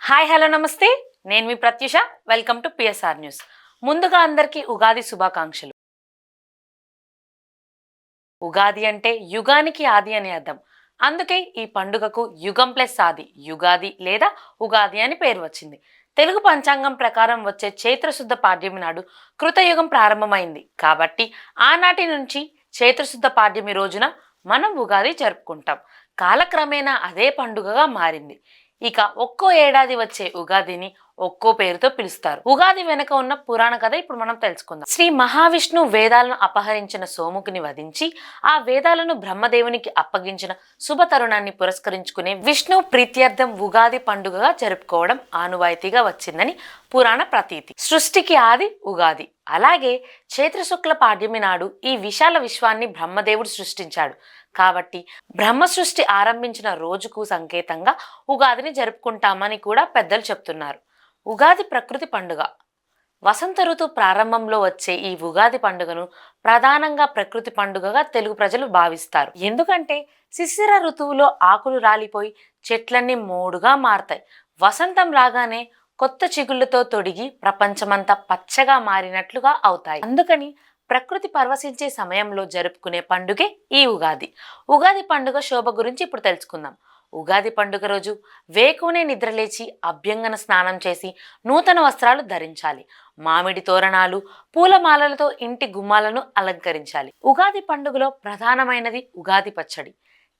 Hi hello నమస్తే. నేను మీ Pratyusha. Welcome to PSR news. ముందుగా అందరికీ ఉగాది శుభాకాంక్షలు. ఉగాది అంటే యుగానికి ఆది అని అర్థం. అందుకే ఈ పండుగకు యుగం ప్లస్ ఆది యుగాది లేదా ఉగాది అని పేరు వచ్చింది. తెలుగు పంచాంగం ప్రకారం వచ్చే చైత్రశుద్ధ పాడ్యమి నాడు కృతయుగం ప్రారంభమైంది. కాబట్టి ఆనాటి నుంచి చైత్రశుద్ధ పాడ్యమి రోజున మనం ఉగాది జరుపుకుంటాం. కాలక్రమేణా అదే పండుగగా మారింది. ఇక ఒక్కో ఏడాది వచ్చే ఉగాదిని ఒక్కో పేరుతో పిలుస్తారు. ఉగాది వెనుక ఉన్న పురాణ కథ ఇప్పుడు మనం తెలుసుకుందాం. శ్రీ మహావిష్ణు వేదాలను అపహరించిన సోముకుని వధించి ఆ వేదాలను బ్రహ్మదేవునికి అప్పగించిన శుభ తరుణాన్ని పురస్కరించుకునే విష్ణు ప్రీత్యర్థం ఉగాది పండుగగా జరుపుకోవడం ఆనువాయితీగా వచ్చిందని పురాణ ప్రతీతి. సృష్టికి ఆది ఉగాది. అలాగే చైత్రశుక్ల పాడ్యమి నాడు ఈ విశాల విశ్వాన్ని బ్రహ్మదేవుడు సృష్టించాడు. కాబట్టి బ్రహ్మ సృష్టి ఆరంభించిన రోజుకు సంకేతంగా ఉగాదిని జరుపుకుంటామని కూడా పెద్దలు చెప్తున్నారు. ఉగాది ప్రకృతి పండుగ. వసంత ఋతు ప్రారంభంలో వచ్చే ఈ ఉగాది పండుగను ప్రధానంగా ప్రకృతి పండుగగా తెలుగు ప్రజలు భావిస్తారు. ఎందుకంటే శిశిర ఋతువులో ఆకులు రాలిపోయి చెట్లన్నీ మోడుగా మారతాయి. వసంతం రాగానే కొత్త చిగుళ్లతో తొడిగి ప్రపంచమంతా పచ్చగా మారినట్లుగా అవుతాయి. అందుకని ప్రకృతి పరవశించే సమయంలో జరుపుకునే పండుగే ఈ ఉగాది. ఉగాది పండుగ శోభ గురించి ఇప్పుడు తెలుసుకుందాం. ఉగాది పండుగ రోజు వేకువనే నిద్రలేచి అభ్యంగన స్నానం చేసి నూతన వస్త్రాలు ధరించాలి. మామిడి తోరణాలు పూలమాలలతో ఇంటి గుమ్మాలను అలంకరించాలి. ఉగాది పండుగలో ప్రధానమైనది ఉగాది పచ్చడి.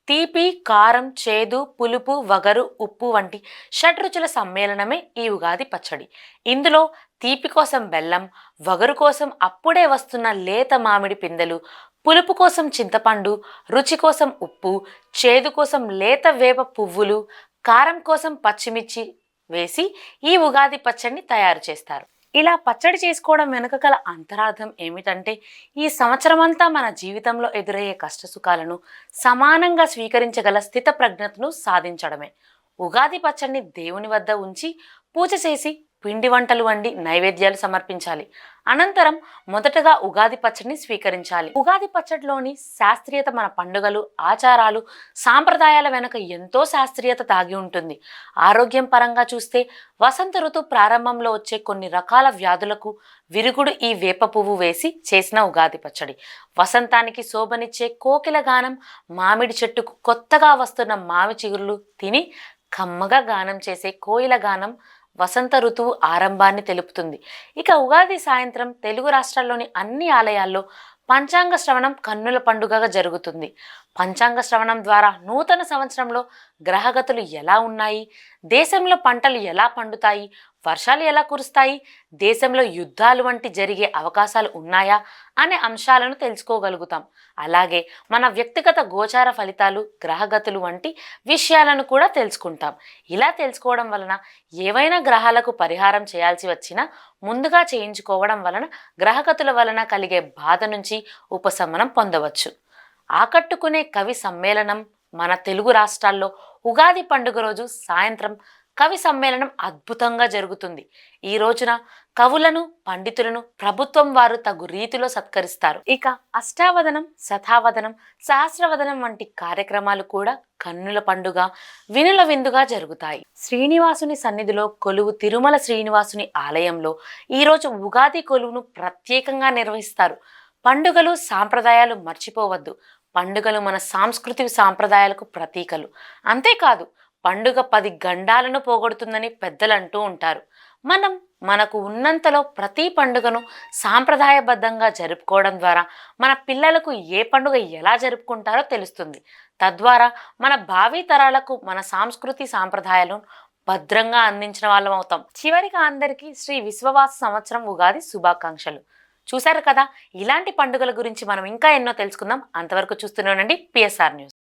తీపి, కారం, చేదు, పులుపు, వగరు, ఉప్పు వంటి షడ్రుచుల సమ్మేళనమే ఈ ఉగాది పచ్చడి. ఇందులో తీపి కోసం బెల్లం, వగరు కోసం అప్పుడే వస్తున్న లేత మామిడి పిందెలు, పులుపు కోసం చింతపండు, రుచి కోసం ఉప్పు, చేదు కోసం లేత వేప పువ్వులు, కారం కోసం పచ్చిమిర్చి వేసి ఈ ఉగాది పచ్చడిని తయారు చేస్తారు. ఇలా పచ్చడి చేసుకోవడం వెనుక గల అంతరార్థం ఏమిటంటే ఈ సంవత్సరమంతా మన జీవితంలో ఎదురయ్యే కష్టసుఖాలను సమానంగా స్వీకరించగల స్థిత ప్రజ్ఞతను సాధించడమే. ఉగాది పచ్చడిని దేవుని వద్ద ఉంచి పూజ చేసి పిండి వంటలు వండి నైవేద్యాలు సమర్పించాలి. అనంతరం మొదటగా ఉగాది పచ్చడిని స్వీకరించాలి. ఉగాది పచ్చడిలోని శాస్త్రీయత మన పండుగలు, ఆచారాలు, సాంప్రదాయాల వెనుక ఎంతో శాస్త్రీయత దాగి ఉంటుంది. ఆరోగ్యం పరంగా చూస్తే వసంత ఋతు ప్రారంభంలో వచ్చే కొన్ని రకాల వ్యాధులకు విరుగుడు ఈ వేప పువ్వు వేసి చేసిన ఉగాది పచ్చడి. వసంతానికి శోభనిచ్చే కోకిల గానం, మామిడి చెట్టుకు కొత్తగా వస్తున్న మామి చిగురులు తిని కమ్మగా గానం చేసే కోయిల గానం వసంత ఋతువు ఆరంభాన్ని తెలుపుతుంది. ఇక ఉగాది సాయంత్రం తెలుగు రాష్ట్రాల్లోని అన్ని ఆలయాల్లో పంచాంగ శ్రవణం కన్నుల పండుగగా జరుగుతుంది. పంచాంగ శ్రవణం ద్వారా నూతన సంవత్సరంలో గ్రహగతులు ఎలా ఉన్నాయి, దేశంలో పంటలు ఎలా పండుతాయి, వర్షాలు ఎలా కురుస్తాయి, దేశంలో యుద్ధాలు వంటి జరిగే అవకాశాలు ఉన్నాయా అనే అంశాలను తెలుసుకోగలుగుతాం. అలాగే మన వ్యక్తిగత గోచార ఫలితాలు, గ్రహగతులు వంటి విషయాలను కూడా తెలుసుకుంటాం. ఇలా తెలుసుకోవడం వలన ఏవైనా గ్రహాలకు పరిహారం చేయాల్సి వచ్చినా ముందుగా చేయించుకోవడం వలన గ్రహగతుల వలన కలిగే బాధ నుంచి ఉపశమనం పొందవచ్చు. ఆకట్టుకునే కవి సమ్మేళనం మన తెలుగు రాష్ట్రాల్లో ఉగాది పండుగ రోజు సాయంత్రం కవి సమ్మేళనం అద్భుతంగా జరుగుతుంది. ఈ రోజున కవులను, పండితులను ప్రభుత్వం వారు తగు రీతిలో సత్కరిస్తారు. ఇక అష్టావదనం, శతావదనం, సహస్రవదనం వంటి కార్యక్రమాలు కూడా కన్నుల పండుగ, వినుల విందుగా జరుగుతాయి. శ్రీనివాసుని సన్నిధిలో కొలువు తిరుమల శ్రీనివాసుని ఆలయంలో ఈరోజు ఉగాది కొలువును ప్రత్యేకంగా నిర్వహిస్తారు. పండుగలు, సాంప్రదాయాలు మర్చిపోవద్దు. పండుగలు మన సాంస్కృతిక సాంప్రదాయాలకు ప్రతీకలు. అంతేకాదు పండుగ 10 గండాలను పోగొడుతుందని పెద్దలు అంటూ ఉంటారు. మనకు ఉన్నంతలో ప్రతి పండుగను సాంప్రదాయబద్ధంగా జరుపుకోవడం ద్వారా మన పిల్లలకు ఏ పండుగ ఎలా జరుపుకుంటారో తెలుస్తుంది. తద్వారా మన భావి తరాలకు మన సంస్కృతి సాంప్రదాయాలను భద్రంగా అందించిన వాళ్ళం అవుతాం. చివరిగా అందరికీ శ్రీ విశ్వవాస సంవత్సరం ఉగాది శుభాకాంక్షలు. చూశారు కదా, ఇలాంటి పండుగల గురించి మనం ఇంకా ఎన్నో తెలుసుకుందాం. అంతవరకు చూస్తూనే ఉండండి పిఎస్ఆర్ న్యూస్.